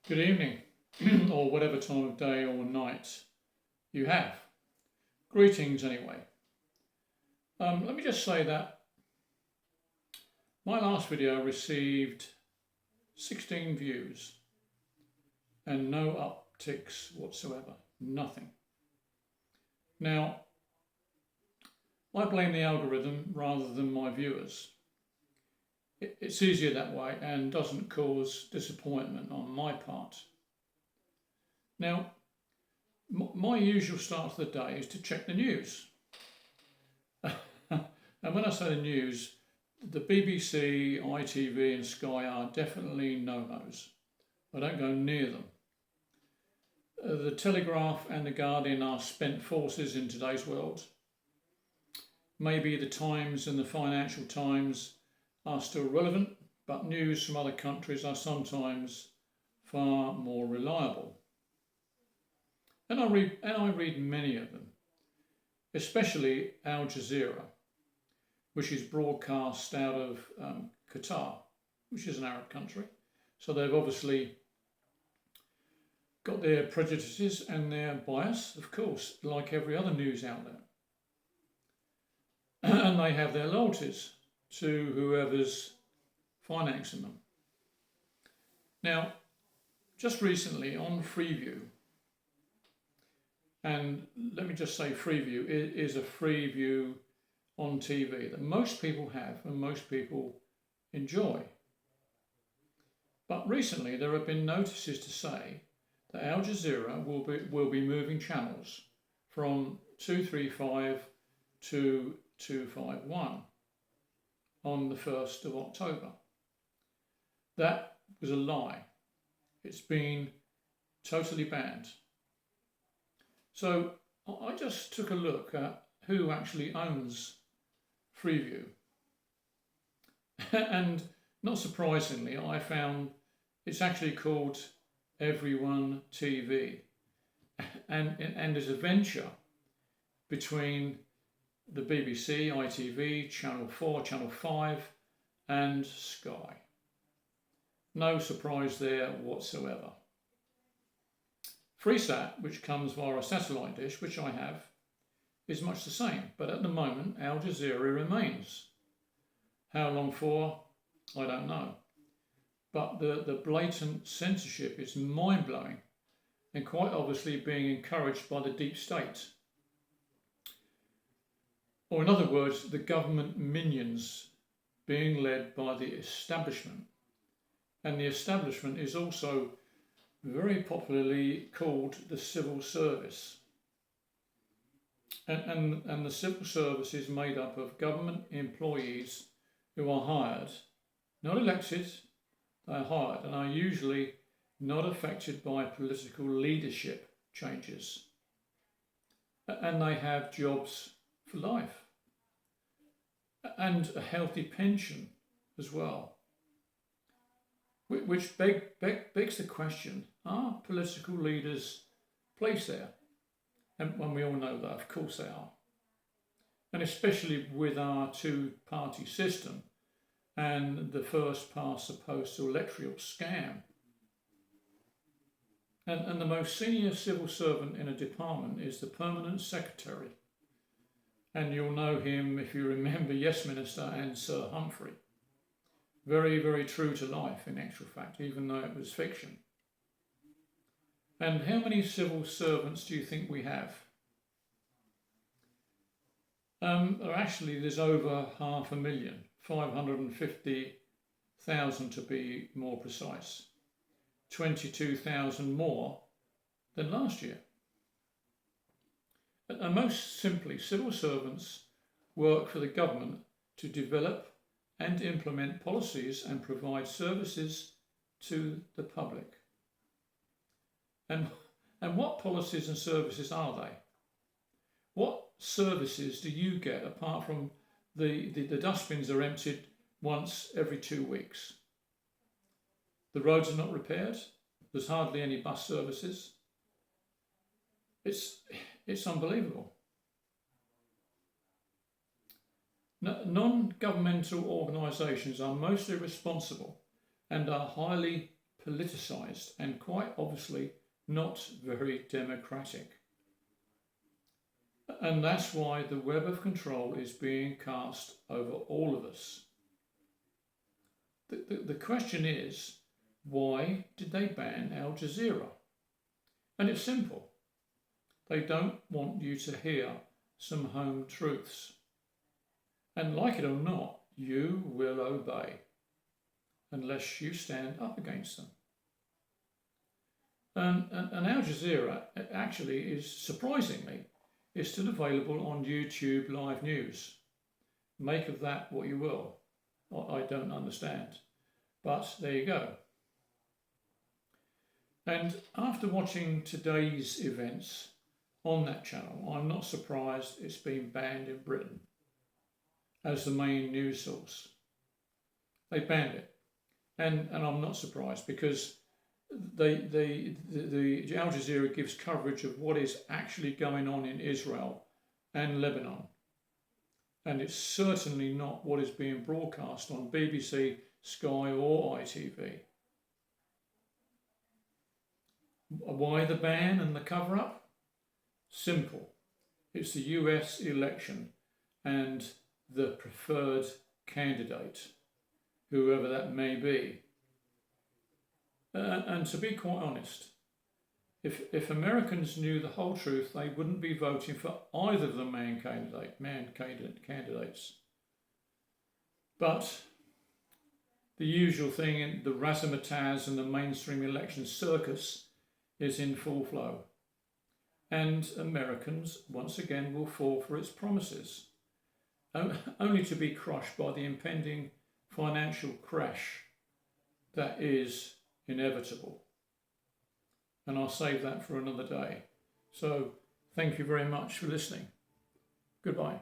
Good evening, or whatever time of day or night you have. Greetings, anyway. Let me just say that my last video received 16 views and no upticks whatsoever. Nothing. Now, I blame the algorithm rather than my viewers. It's easier that way and doesn't cause disappointment on my part. Now, my usual start of the day is to check the news. And when I say the news, the BBC, ITV and Sky are definitely no-nos. I don't go near them. The Telegraph and the Guardian are spent forces in today's world. Maybe the Times and the Financial Times are still relevant, but news from other countries are sometimes far more reliable. And I read many of them, especially Al Jazeera, which is broadcast out of Qatar, which is an Arab country. So they've obviously got their prejudices and their bias, of course, like every other news outlet. And they have their loyalties to whoever's financing them. Now, just recently on Freeview, and let me just say Freeview is a free view on TV that most people have and most people enjoy. But recently there have been notices to say that Al Jazeera will be moving channels from 235 to 251 on the 1st of October. That was a lie. It's been totally banned. So I just took a look at who actually owns Freeview. And not surprisingly, I found it's actually called Everyone TV. And there's a venture between the BBC, ITV, Channel 4, Channel 5 and Sky. No surprise there whatsoever. Freesat, which comes via a satellite dish, which I have, is much the same, but at the moment Al Jazeera remains. How long for? I don't know. But the blatant censorship is mind-blowing and quite obviously being encouraged by the deep state. Or in other words, the government minions being led by the establishment. And the establishment is also very popularly called the civil service. And the civil service is made up of government employees who are hired, not elected, they are hired and are usually not affected by political leadership changes. And they have jobs for life and a healthy pension as well. Which begs the question, are political leaders placed there? And we all know that, of course they are. And especially with our two-party system and the first-past-the-postal electoral scam. And the most senior civil servant in a department is the permanent secretary. And you'll know him if you remember Yes Minister and Sir Humphrey. Very, very true to life in actual fact, even though it was fiction. And how many civil servants do you think we have? Actually, there's over 500,000, 550,000 to be more precise. 22,000 more than last year. And most simply, civil servants work for the government to develop and implement policies and provide services to the public. And what policies and services are they? What services do you get apart from the dustbins are emptied once every 2 weeks? The roads are not repaired. There's hardly any bus services. It's unbelievable. Non-governmental organisations are mostly responsible and are highly politicised and quite obviously not very democratic. And that's why the web of control is being cast over all of us. The question is, why did they ban Al Jazeera? And it's simple. They don't want you to hear some home truths. And like it or not, you will obey unless you stand up against them. And Al Jazeera actually is, surprisingly, is still available on YouTube Live News. Make of that what you will. I don't understand. But there you go. And after watching today's events on that channel, I'm not surprised it's been banned in Britain as the main news source. They banned it. And I'm not surprised because the Al Jazeera gives coverage of what is actually going on in Israel and Lebanon. And it's certainly not what is being broadcast on BBC, Sky or ITV. Why the ban and the cover-up? Simple. It's the US election and the preferred candidate, whoever that may be. And to be quite honest, if Americans knew the whole truth, they wouldn't be voting for either of the man candidates. But the usual thing in the razzmatazz and the mainstream election circus is in full flow. And Americans, once again, will fall for its promises, only to be crushed by the impending financial crash that is inevitable. And I'll save that for another day. So thank you very much for listening. Goodbye.